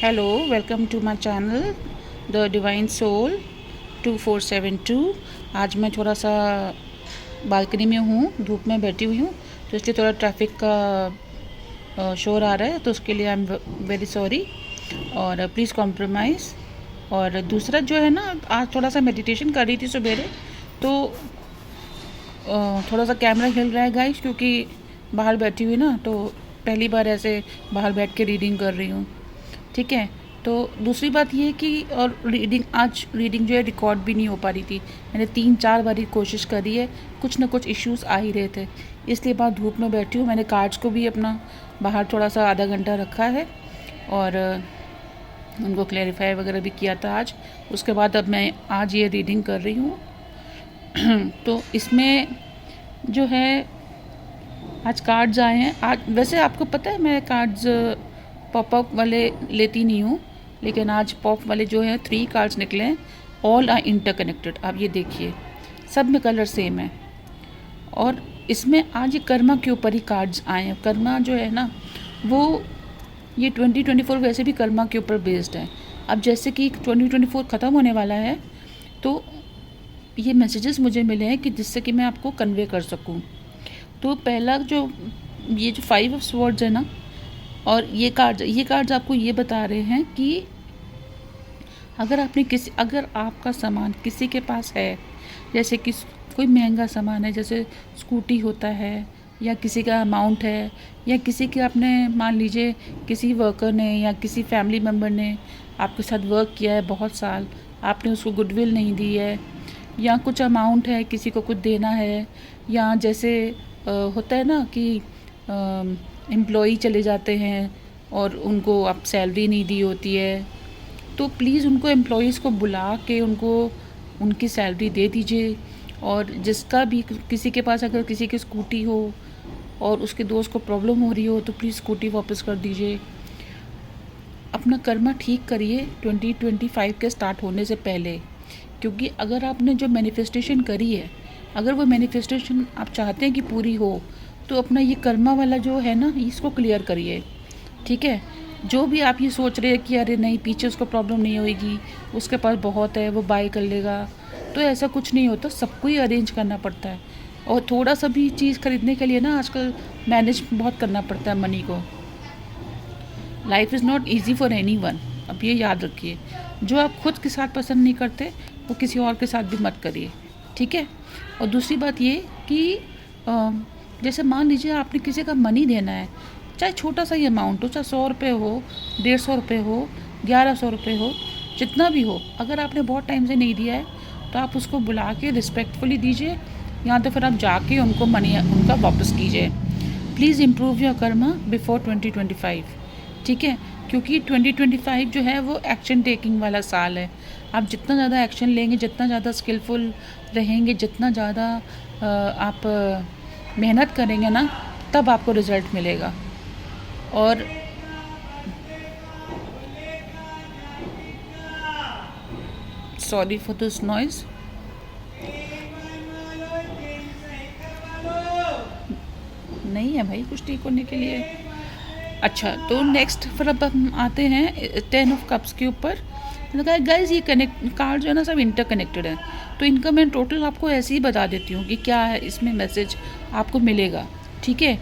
Hello, welcome to my channel the divine soul 2472। आज मैं थोड़ा सा बालकनी में हूँ, धूप में बैठी हुई हूँ, तो इसलिए थोड़ा ट्रैफिक का शोर आ रहा है, तो उसके लिए आई एम वेरी सॉरी और प्लीज़ कॉम्प्रोमाइज़। और दूसरा जो है ना, आज थोड़ा सा मेडिटेशन कर रही थी सवेरे, तो थोड़ा सा कैमरा हिल रहा है गाइस, क्योंकि बाहर बैठी हुई ना, तो पहली बार ऐसे बाहर बैठ के रीडिंग कर रही हूँ। ठीक है, तो दूसरी बात ये कि और आज रीडिंग जो है रिकॉर्ड भी नहीं हो पा रही थी। मैंने 3-4 बारी कोशिश करी है, कुछ ना कुछ इश्यूज आ ही रहे थे, इसलिए बाहर धूप में बैठी हूँ। मैंने कार्ड्स को भी अपना बाहर थोड़ा सा आधा घंटा रखा है और उनको क्लैरिफाई वगैरह भी किया था आज। उसके बाद अब मैं आज ये रीडिंग कर रही हूँ। तो इसमें जो है आज कार्ड्स आए हैं। आज वैसे आपको पता है मैं कार्ड्स पॉपअप वाले लेती नहीं हूँ, लेकिन आज पॉप वाले जो है 3 कार्ड्स निकले हैं। All are interconnected. आप ये देखिए, सब में कलर सेम है। और इसमें आज ये कर्मा के ऊपर ही कार्ड्स आए हैं। कर्मा जो है ना, वो ये 2024 वैसे भी कर्मा के ऊपर बेस्ड है। अब जैसे कि 2024 ख़त्म होने वाला है, तो ये मैसेजेस मुझे मिले हैं कि जिससे कि मैं आपको कन्वे कर सकूं। तो पहला जो ये जो 5 ऑफ स्वॉर्ड्स है ना, और ये कार्ड्स आपको ये बता रहे हैं कि अगर आपका सामान किसी के पास है, जैसे कि कोई महंगा सामान है, जैसे स्कूटी होता है, या किसी का अमाउंट है, या किसी के आपने मान लीजिए किसी वर्कर ने या किसी फैमिली मेम्बर ने आपके साथ वर्क किया है बहुत साल, आपने उसको गुडविल नहीं दी है, या कुछ अमाउंट है किसी को कुछ देना है, या जैसे होता है ना कि एम्प्लॉई चले जाते हैं और उनको अब सैलरी नहीं दी होती है, तो प्लीज़ उनको एम्प्लॉयज़ को बुला के उनको उनकी सैलरी दे दीजिए। और जिसका भी किसी के पास अगर किसी की स्कूटी हो और उसके दोस्त को प्रॉब्लम हो रही हो, तो प्लीज़ स्कूटी वापस कर दीजिए। अपना कर्मा ठीक करिए 2025 के स्टार्ट होने से पहले, क्योंकि अगर आपने जो मैनिफेस्टेशन करी है, अगर वो मैनिफेस्टेशन आप चाहते हैं कि पूरी हो, तो अपना ये कर्मा वाला जो है ना, इसको क्लियर करिए। ठीक है, जो भी आप ये सोच रहे हैं कि अरे नहीं पीछे उसको प्रॉब्लम नहीं होएगी, उसके पास बहुत है, वो बाय कर लेगा, तो ऐसा कुछ नहीं होता। सबको ही अरेंज करना पड़ता है, और थोड़ा सा भी चीज़ खरीदने के लिए ना आजकल मैनेज बहुत करना पड़ता है मनी को। Life is not easy for any one. अब ये याद रखिए, जो आप खुद के साथ पसंद नहीं करते, वो किसी और के साथ भी मत करिए। ठीक है। और दूसरी बात ये कि जैसे मान लीजिए आपने किसी का मनी देना है, चाहे छोटा सा ही अमाउंट हो, चाहे 100 रुपये हो, 150 रुपये हो, 1100 रुपये हो, जितना भी हो, अगर आपने बहुत टाइम से नहीं दिया है, तो आप उसको बुला के रिस्पेक्टफुली दीजिए, या तो फिर आप जाके उनको मनी उनका वापस कीजिए। Please improve your Karma before 2025। ठीक है, क्योंकि 2025 जो है वो एक्शन टेकिंग वाला साल है। आप जितना ज़्यादा एक्शन लेंगे, जितना ज़्यादा स्किलफुल रहेंगे, जितना ज़्यादा आप मेहनत करेंगे ना, तब आपको रिज़ल्ट मिलेगा। और सॉरी फॉर दिस नॉइज़। नहीं है भाई कुछ ठीक होने के लिए। अच्छा, तो नेक्स्ट फिर अब हम आते हैं 10 ऑफ कप्स के ऊपर। गाइस ये कनेक्ट कार्ड जो है ना, सब इंटरकनेक्टेड है, तो इनका मैं टोटल आपको ऐसे ही बता देती हूँ कि क्या है इसमें मैसेज आपको मिलेगा। ठीक है,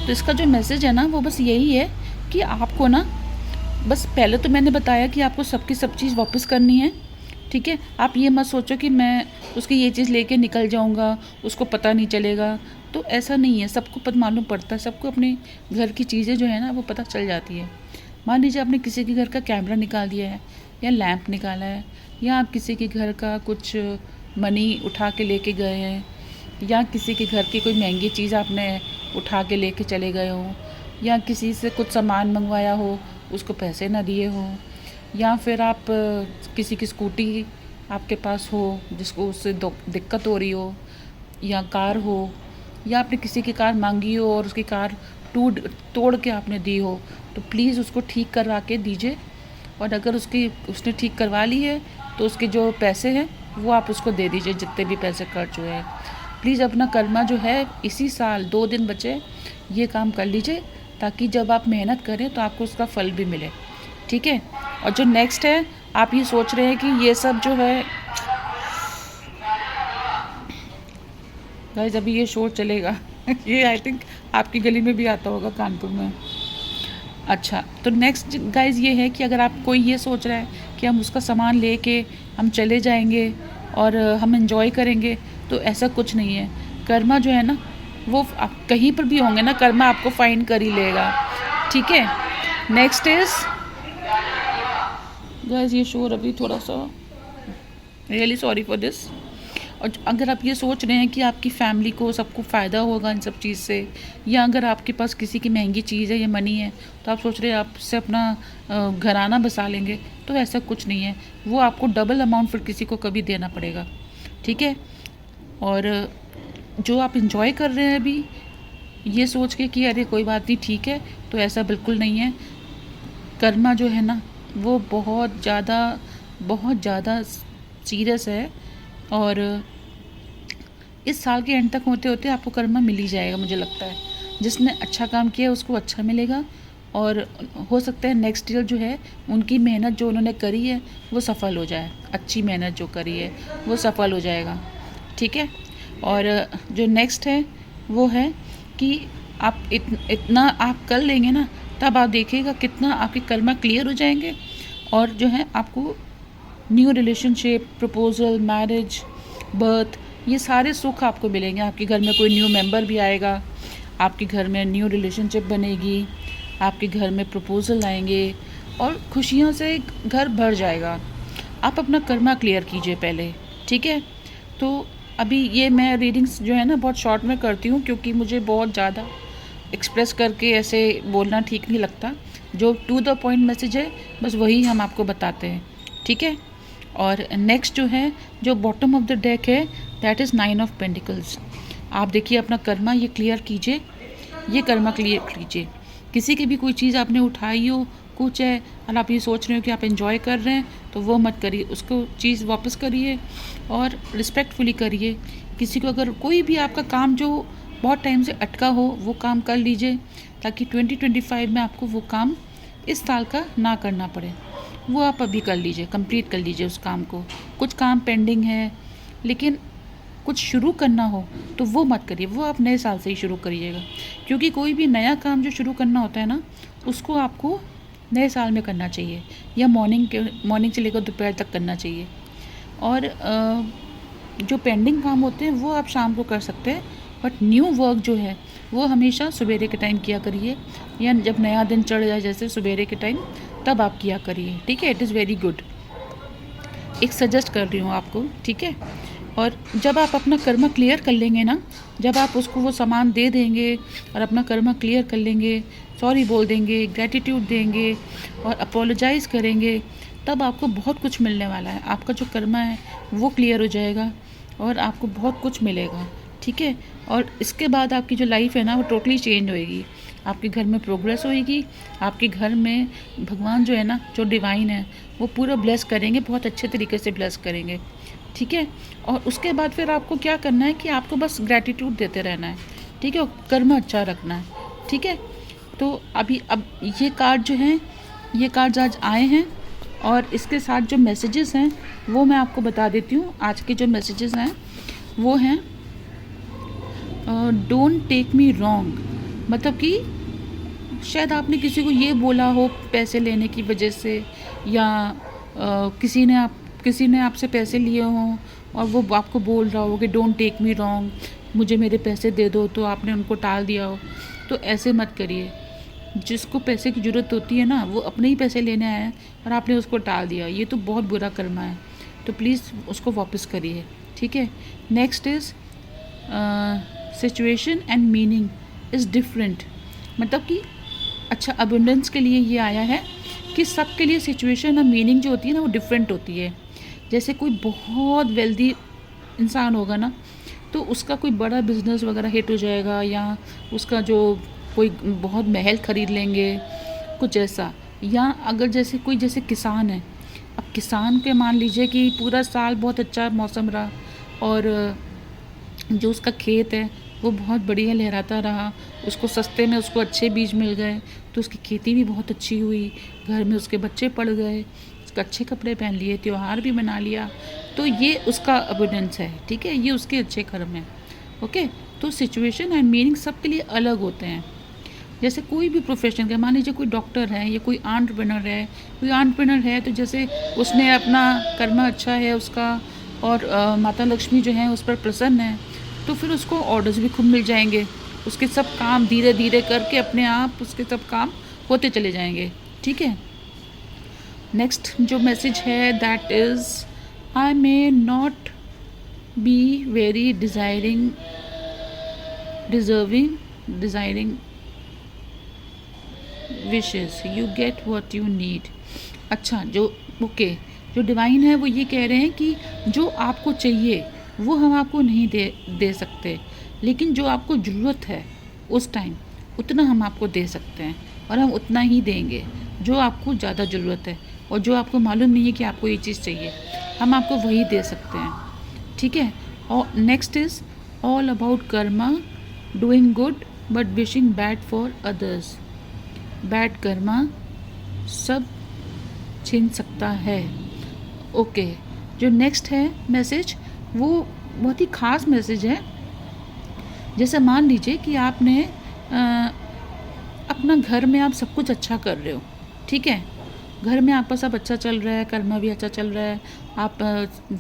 तो इसका जो मैसेज है ना, वो बस यही है कि आपको ना, बस पहले तो मैंने बताया कि आपको सबकी सब चीज़ वापस करनी है। ठीक है, आप ये मत सोचो कि मैं उसकी ये चीज़ लेके निकल जाऊंगा, उसको पता नहीं चलेगा, तो ऐसा नहीं है। सबको पता मालूम पड़ता है, सबको अपने घर की चीज़ें जो है ना, वो पता चल जाती है। मान लीजिए आपने किसी के घर का कैमरा निकाल दिया है, या लैंप निकाला है, या आप किसी के घर का कुछ मनी उठा के लेके गए हैं, या किसी के घर की कोई महंगी चीज़ आपने उठा के लेके चले गए हो, या किसी से कुछ सामान मंगवाया हो, उसको पैसे ना दिए हो, या फिर आप किसी की स्कूटी आपके पास हो जिसको उससे दिक्कत हो रही हो, या कार हो, या आपने किसी की कार मांगी हो और उसकी कार तोड़ के आपने दी हो, तो प्लीज़ उसको ठीक करवा के दीजिए। और अगर उसने ठीक करवा ली है, तो उसके जो पैसे हैं वो आप उसको दे दीजिए, जितने भी पैसे खर्च हुए हैं। प्लीज़ अपना कर्मा जो है, इसी साल 2 दिन बचे, ये काम कर लीजिए, ताकि जब आप मेहनत करें तो आपको उसका फल भी मिले। ठीक है, और जो नेक्स्ट है, आप ये सोच रहे हैं कि ये सब जो है गाइस, अभी ये शोर चलेगा ये आई थिंक आपकी गली में भी आता होगा, कानपुर में। अच्छा, तो नेक्स्ट गाइस ये है कि अगर आप कोई ये सोच रहा है कि हम उसका सामान लेके हम चले जाएंगे और हम एंजॉय करेंगे, तो ऐसा कुछ नहीं है। कर्मा जो है ना, वो आप कहीं पर भी होंगे ना, कर्मा आपको फाइंड कर ही लेगा, ठीक है। नेक्स्ट इज गाइस, ये शोर अभी थोड़ा सा, रियली सॉरी फॉर दिस। और अगर आप ये सोच रहे हैं कि आपकी फैमिली को सबको फ़ायदा होगा इन सब चीज़ से, या अगर आपके पास किसी की महंगी चीज़ है या मनी है, तो आप सोच रहे हैं आपसे अपना घराना बसा लेंगे, तो ऐसा कुछ नहीं है। वो आपको डबल अमाउंट फिर किसी को कभी देना पड़ेगा, ठीक है। और जो आप इंजॉय कर रहे हैं अभी, ये सोच के कि अरे कोई बात नहीं, ठीक है, तो ऐसा बिल्कुल नहीं है। कर्मा जो है ना, वो बहुत ज़्यादा सीरियस है, और इस साल के एंड तक होते होते आपको कर्मा मिल ही जाएगा, मुझे लगता है। जिसने अच्छा काम किया उसको अच्छा मिलेगा, और हो सकता है नेक्स्ट ईयर जो है उनकी मेहनत जो उन्होंने करी है वो सफल हो जाए, अच्छी मेहनत जो करी है वो सफल हो जाएगा, ठीक है। और जो नेक्स्ट है वो है कि आप इतना आप कर लेंगे ना, तब आप देखिएगा कितना आपके कर्मा क्लियर हो जाएंगे, और जो है आपको new relationship, proposal, marriage, birth, ये सारे सुख आपको मिलेंगे। आपके घर में कोई न्यू मेंबर भी आएगा, आपके घर में न्यू रिलेशनशिप बनेगी, आपके घर में प्रपोज़ल आएंगे, और खुशियों से घर भर जाएगा। आप अपना कर्मा क्लियर कीजिए पहले, ठीक है। तो अभी ये मैं रीडिंग्स जो है ना बहुत शॉर्ट में करती हूँ, क्योंकि मुझे बहुत ज़्यादा एक्सप्रेस करके ऐसे बोलना ठीक नहीं लगता। जो टू द पॉइंट मैसेज है बस वही हम आपको बताते हैं, ठीक है। और नेक्स्ट जो है, जो बॉटम ऑफ द डेक है, दैट इज़ 9 ऑफ पेंटिकल्स। आप देखिए अपना कर्मा ये क्लियर कीजिए, ये कर्मा क्लियर कीजिए। किसी की भी कोई चीज़ आपने उठाई हो, कुछ है, और आप ये सोच रहे हो कि आप एंजॉय कर रहे हैं, तो वो मत करिए, उसको चीज़ वापस करिए और रिस्पेक्टफुली करिए। किसी को अगर कोई भी आपका काम जो बहुत टाइम से अटका हो, वो काम कर लीजिए, ताकि 2025 में आपको वो काम इस साल का ना करना पड़े। वो आप अभी कर लीजिए, कंप्लीट कर लीजिए उस काम को। कुछ काम पेंडिंग है, लेकिन कुछ शुरू करना हो तो वो मत करिए, वो आप नए साल से ही शुरू करिएगा, क्योंकि कोई भी नया काम जो शुरू करना होता है ना, उसको आपको नए साल में करना चाहिए, या मॉर्निंग से लेकर दोपहर तक करना चाहिए। और जो पेंडिंग काम होते हैं वो आप शाम को कर सकते हैं, बट न्यू वर्क जो है वो हमेशा सवेरे के टाइम किया करिए, या जब नया दिन चढ़ जाए जैसे सवेरे के टाइम, तब आप किया करिए, ठीक है। इट इज़ वेरी गुड, एक सजेस्ट कर रही हूँ आपको, ठीक है। और जब आप अपना कर्मा क्लियर कर लेंगे ना, जब आप उसको वो सामान दे देंगे और अपना कर्मा क्लियर कर लेंगे, सॉरी बोल देंगे, ग्रैटिट्यूड देंगे और अपोलोजाइज़ करेंगे, तब आपको बहुत कुछ मिलने वाला है। आपका जो कर्मा है वो क्लियर हो जाएगा और आपको बहुत कुछ मिलेगा, ठीक है। और इसके बाद आपकी जो लाइफ है ना वो टोटली चेंज होएगी। आपके घर में प्रोग्रेस होएगी, आपके घर में भगवान जो है ना, जो डिवाइन है, वो पूरा ब्लेस करेंगे, बहुत अच्छे तरीके से ब्लेस करेंगे, ठीक है। और उसके बाद फिर आपको क्या करना है कि आपको बस ग्रैटिट्यूड देते रहना है, ठीक है, और कर्म अच्छा रखना है, ठीक है। तो अभी अब ये कार्ड जो हैं, ये कार्ड्स आज आए हैं, और इसके साथ जो मैसेजेस हैं वो मैं आपको बता देती हूँ। आज के जो मैसेजेस हैं वो हैं डोंट टेक मी रॉन्ग, मतलब कि शायद आपने किसी को ये बोला हो पैसे लेने की वजह से, या किसी ने आपसे पैसे लिए हों और वो आपको बोल रहा हो कि डोंट टेक मी रॉन्ग, मुझे मेरे पैसे दे दो, तो आपने उनको टाल दिया हो। तो ऐसे मत करिए। जिसको पैसे की ज़रूरत होती है ना, वो अपने ही पैसे लेने आया है और आपने उसको टाल दिया, ये तो बहुत बुरा कर्मा है। तो प्लीज़ उसको वापस करिए, ठीक है। Next is situation and meaning is different, मतलब कि अच्छा अबंडेंस के लिए ये आया है कि सबके लिए सिचुएशन और मीनिंग जो होती है ना वो डिफरेंट होती है। जैसे कोई बहुत वेल्दी इंसान होगा ना, तो उसका कोई बड़ा बिजनेस वगैरह हिट हो जाएगा, या उसका जो कोई बहुत महल ख़रीद लेंगे, कुछ ऐसा। या अगर जैसे कोई जैसे किसान है, अब किसान के मान लीजिए कि पूरा साल बहुत अच्छा मौसम रहा और जो उसका खेत है वो बहुत बढ़िया लहराता रहा, उसको सस्ते में उसको अच्छे बीज मिल गए, तो उसकी खेती भी बहुत अच्छी हुई, घर में उसके बच्चे पड़ गए, उसके अच्छे कपड़े पहन लिए, त्यौहार भी मना लिया। तो ये उसका अबंडेंस है, ठीक है, ये उसके अच्छे कर्म हैं। ओके, तो सिचुएशन एंड मीनिंग सबके लिए अलग होते हैं। जैसे कोई भी प्रोफेशन का, मान लीजिए कोई डॉक्टर है या कोई एंटरप्रेन्योर है, तो जैसे उसने अपना कर्म अच्छा है उसका, और माता लक्ष्मी जो है उस पर प्रसन्न है, तो फिर उसको ऑर्डर्स भी खूब मिल जाएंगे, उसके सब काम धीरे धीरे करके अपने आप उसके सब काम होते चले जाएंगे, ठीक है। नेक्स्ट जो मैसेज है that is I may not be very desiring wishes, you get what you need. अच्छा, जो डिवाइन है वो ये कह रहे हैं कि जो आपको चाहिए वो हम आपको नहीं दे सकते, लेकिन जो आपको ज़रूरत है उस टाइम उतना हम आपको दे सकते हैं, और हम उतना ही देंगे जो आपको ज़्यादा ज़रूरत है, और जो आपको मालूम नहीं है कि आपको ये चीज़ चाहिए, हम आपको वही दे सकते हैं, ठीक है। और next is all about Karma, doing good but wishing bad for others. Bad Karma सब छीन सकता है। ओके, जो नेक्स्ट है मैसेज वो बहुत ही ख़ास मैसेज है। जैसे मान लीजिए कि आपने अपना घर में आप सब कुछ अच्छा कर रहे हो, ठीक है, घर में आपका सब अच्छा चल रहा है, कर्मा भी अच्छा चल रहा है, आप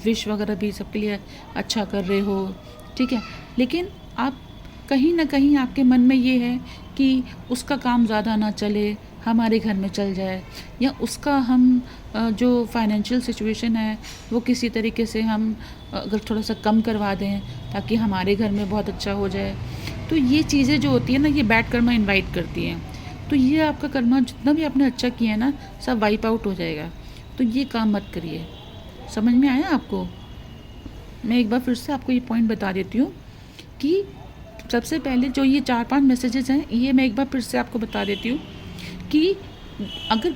विश वगैरह भी सबके लिए अच्छा कर रहे हो, ठीक है, लेकिन आप कहीं ना कहीं आपके मन में ये है कि उसका काम ज़्यादा ना चले, हमारे घर में चल जाए, या उसका हम जो फाइनेंशियल सिचुएशन है वो किसी तरीके से हम अगर थोड़ा सा कम करवा दें ताकि हमारे घर में बहुत अच्छा हो जाए। तो ये चीज़ें जो होती है ना, ये बैड कर्मा इनवाइट करती हैं। तो ये आपका कर्मा जितना भी आपने अच्छा किया है ना, सब वाइप आउट हो जाएगा। तो ये काम मत करिए। समझ में आया आपको? मैं एक बार फिर से आपको ये पॉइंट बता देती हूँ कि सबसे पहले जो ये 4-5 मैसेजेस हैं, ये मैं एक बार फिर से आपको बता देती हूँ कि अगर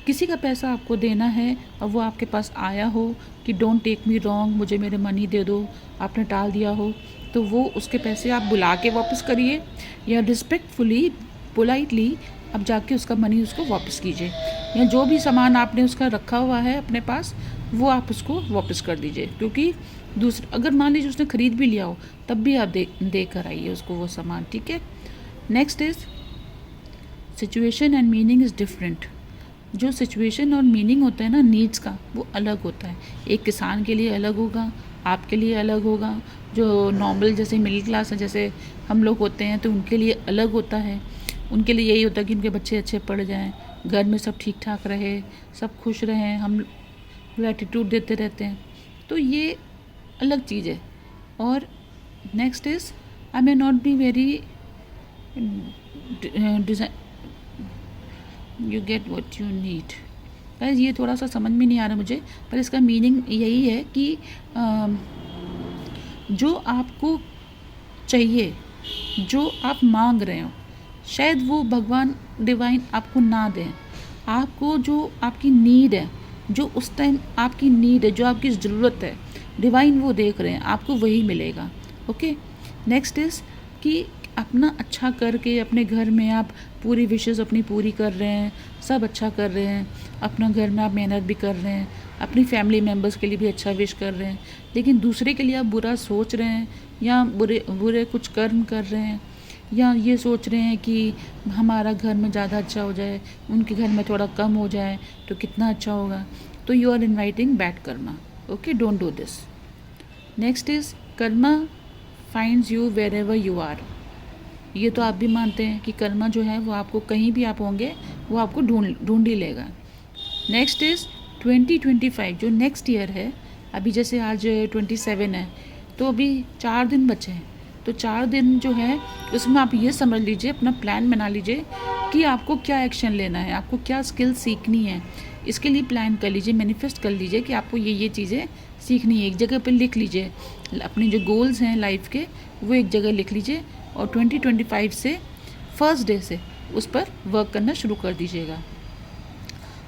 किसी का पैसा आपको देना है और वो आपके पास आया हो कि डोंट टेक मी रॉन्ग, मुझे मेरे मनी दे दो, आपने टाल दिया हो, तो वो उसके पैसे आप बुला के वापस करिए, या रिस्पेक्टफुली पोलाइटली आप जाके उसका मनी उसको वापस कीजिए, या जो भी सामान आपने उसका रखा हुआ है अपने पास वो आप उसको वापस कर दीजिए। क्योंकि अगर मान लीजिए उसने ख़रीद भी लिया हो तब भी आप दे कर आइए उसको वो सामान, ठीक है। Next is situation and meaning is different. जो सिचुएशन और मीनिंग होता है ना नीड्स का, वो अलग होता है। एक किसान के लिए अलग होगा, आपके लिए अलग होगा, जो नॉर्मल जैसे मिडिल क्लास है जैसे हम लोग होते हैं तो उनके लिए अलग होता है। उनके लिए यही होता है कि उनके बच्चे अच्छे पढ़ जाएं, घर में सब ठीक ठाक रहे, सब खुश रहें, हम ग्रैटिट्यूड देते रहते हैं। तो ये अलग चीज़ है। और next is I may not be very you get what you need. Guys ये थोड़ा सा समझ में नहीं आ रहा मुझे, पर इसका मीनिंग यही है कि जो आपको चाहिए, जो आप मांग रहे हो, शायद वो भगवान डिवाइन आपको ना दें। आपको जो आपकी नीड है, जो उस टाइम आपकी नीड है, जो आपकी ज़रूरत है, डिवाइन वो देख रहे हैं, आपको वही मिलेगा। ओके, नेक्स्ट इज़ कि अपना अच्छा करके अपने घर में आप पूरी विशेज़ अपनी पूरी कर रहे हैं, सब अच्छा कर रहे हैं, अपना घर में आप मेहनत भी कर रहे हैं, अपनी फैमिली मेम्बर्स के लिए भी अच्छा विश कर रहे हैं, लेकिन दूसरे के लिए आप बुरा सोच रहे हैं, या बुरे कुछ कर्म कर रहे हैं, या ये सोच रहे हैं कि हमारा घर में ज़्यादा अच्छा हो जाए, उनके घर में थोड़ा कम हो जाए तो कितना अच्छा होगा। तो you are inviting bad karma. Okay, don't do this. Next is karma finds you wherever you are. ये तो आप भी मानते हैं कि कर्मा जो है वो आपको कहीं भी आप होंगे वो आपको ढूंढ ही लेगा। नेक्स्ट इज़ 2025 जो नेक्स्ट ईयर है, अभी जैसे आज 27 है तो अभी 4 दिन बचे हैं। तो 4 दिन जो है उसमें आप ये समझ लीजिए, अपना प्लान बना लीजिए कि आपको क्या एक्शन लेना है, आपको क्या स्किल सीखनी है। इसके लिए प्लान कर लीजिए, मैनिफेस्ट कर लीजिए कि आपको ये चीज़ें सीखनी है। एक जगह पर लिख लीजिए, अपने जो गोल्स हैं लाइफ के वो एक जगह लिख लीजिए, और 2025 से फर्स्ट डे से उस पर वर्क करना शुरू कर दीजिएगा।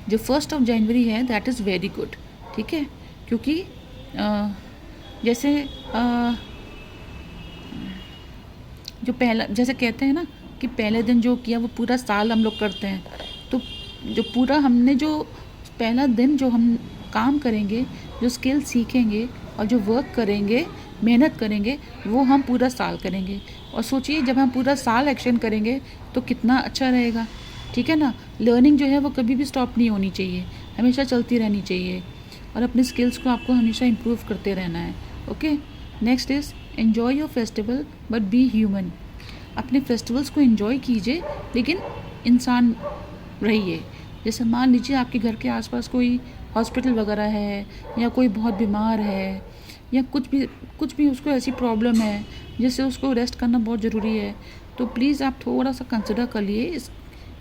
जो 1 जनवरी है दैट इज़ वेरी गुड, ठीक है, क्योंकि जैसे जो पहला, जैसे कहते हैं ना कि पहले दिन जो किया वो पूरा साल हम लोग करते हैं, तो जो पूरा हमने जो पहला दिन जो हम काम करेंगे, जो स्किल सीखेंगे और जो वर्क करेंगे, मेहनत करेंगे, वो हम पूरा साल करेंगे। और सोचिए जब हम पूरा साल एक्शन करेंगे तो कितना अच्छा रहेगा, ठीक है ना। लर्निंग जो है वो कभी भी स्टॉप नहीं होनी चाहिए, हमेशा चलती रहनी चाहिए, और अपने स्किल्स को आपको हमेशा इम्प्रूव करते रहना है। Okay, next is enjoy your festival but be human. अपने फेस्टिवल्स को एंजॉय कीजिए लेकिन इंसान रहिए। जैसे मान लीजिए आपके घर के आसपास कोई हॉस्पिटल वगैरह है, या कोई बहुत बीमार है, या कुछ भी उसको ऐसी प्रॉब्लम है जिससे उसको रेस्ट करना बहुत ज़रूरी है, तो प्लीज़ आप थोड़ा सा कंसिडर कर लिए इस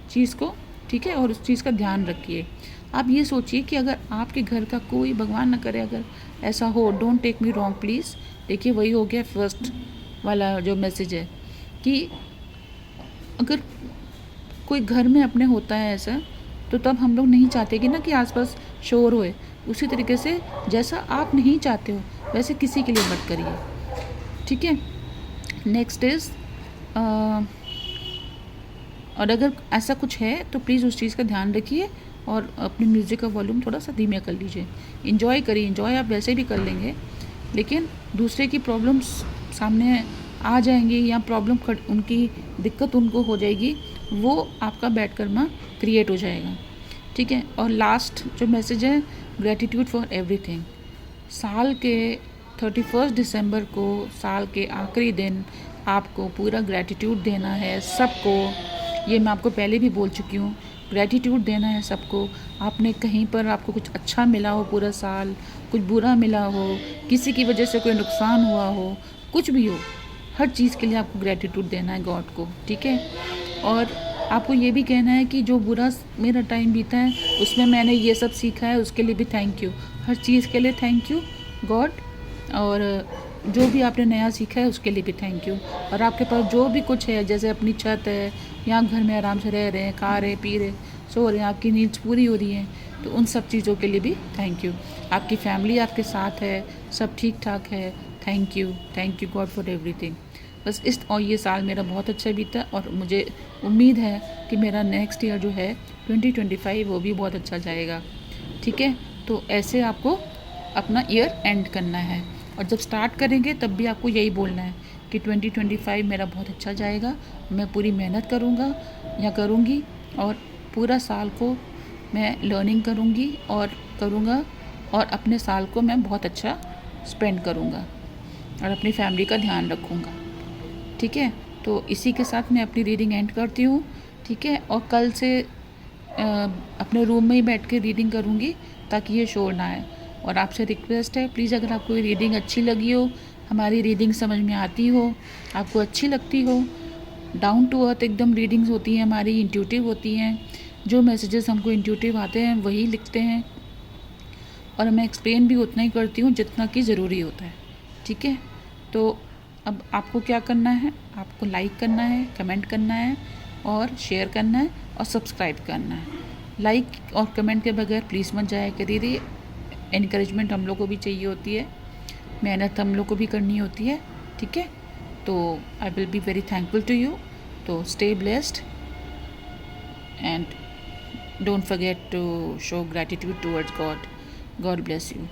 चीज़ को, ठीक है, और उस चीज़ का ध्यान रखिए। आप ये सोचिए कि अगर आपके घर का कोई, भगवान ना करे अगर ऐसा हो, don't take me wrong please, देखिए वही हो गया फर्स्ट वाला जो मैसेज है कि अगर कोई घर में अपने होता है ऐसा, तो तब हम लोग नहीं चाहते कि ना कि आसपास शोर होए। उसी तरीके से जैसा आप नहीं चाहते हो वैसे किसी के लिए मत करिए, ठीक है। नेक्स्ट इज़ और अगर ऐसा कुछ है तो प्लीज़ उस चीज़ का ध्यान रखिए और अपने म्यूज़िक का वॉल्यूम थोड़ा सा धीमे कर लीजिए। इंजॉय करिए, इंजॉय आप वैसे भी कर लेंगे, लेकिन दूसरे की प्रॉब्लम्स सामने आ जाएंगी या प्रॉब्लम उनकी दिक्कत उनको हो जाएगी, वो आपका बैड कर्मा क्रिएट हो जाएगा, ठीक है। और लास्ट जो मैसेज है, ग्रेटिट्यूड फॉर एवरीथिंग। साल के 31 दिसंबर को, साल के आखिरी दिन आपको पूरा ग्रेटिट्यूड देना है सबको। ये मैं आपको पहले भी बोल चुकी हूँ, ग्रेटिट्यूड देना है सबको। आपने कहीं पर आपको कुछ अच्छा मिला हो पूरा साल, कुछ बुरा मिला हो, किसी की वजह से कोई नुकसान हुआ हो, कुछ भी हो, हर चीज़ के लिए आपको ग्रेटिट्यूड देना है गॉड को, ठीक है। और आपको ये भी कहना है कि जो बुरा मेरा टाइम बीता है उसमें मैंने ये सब सीखा है, उसके लिए भी थैंक यू, हर चीज़ के लिए थैंक यू गॉड, और जो भी आपने नया सीखा है उसके लिए भी थैंक यू। और आपके पास जो भी कुछ है, जैसे अपनी छत है, या आप घर में आराम से रह रहे हैं, खा रहे पी रहे, सो रहे हैं, आपकी नीड्स पूरी हो रही हैं, तो उन सब चीज़ों के लिए भी थैंक यू। आपकी फैमिली आपके साथ है, सब ठीक ठाक है, thank you God for everything. बस और ये साल मेरा बहुत अच्छा बीता, और मुझे उम्मीद है कि मेरा नेक्स्ट ईयर जो है 2025 वो भी बहुत अच्छा जाएगा, ठीक है। तो ऐसे आपको अपना ईयर एंड करना है, और जब स्टार्ट करेंगे तब भी आपको यही बोलना है कि 2025 मेरा बहुत अच्छा जाएगा, मैं पूरी मेहनत करूँगा या करूँगी, और पूरा साल को मैं लर्निंग करूँगा और अपने साल को मैं बहुत अच्छा स्पेंड करूँगा और अपनी फैमिली का ध्यान रखूँगा, ठीक है। तो इसी के साथ मैं अपनी रीडिंग एंड करती हूँ, ठीक है। और कल से अपने रूम में ही बैठ के रीडिंग करूँगी ताकि ये शोर ना आए। और आपसे रिक्वेस्ट है, प्लीज़ अगर आपको ये रीडिंग अच्छी लगी हो, हमारी रीडिंग समझ में आती हो, आपको अच्छी लगती हो, डाउन टू अर्थ एकदम रीडिंग्स होती हैं हमारी, इंट्यूटिव होती हैं, जो मैसेजेस हमको इंट्यूटिव आते हैं वही लिखते हैं, और मैं एक्सप्लेन भी उतना ही करती हूँ जितना कि ज़रूरी होता है, ठीक है। तो अब आपको क्या करना है, आपको लाइक करना है, कमेंट करना है, और शेयर करना है, और सब्सक्राइब करना है। लाइक और कमेंट के बगैर प्लीज़ मत जाया करिए, एनकरेजमेंट हम लोग को भी चाहिए होती है, मेहनत हम लोग को भी करनी होती है, ठीक है। तो I will be very thankful to you. तो stay blessed and don't forget to show gratitude towards God. God bless you.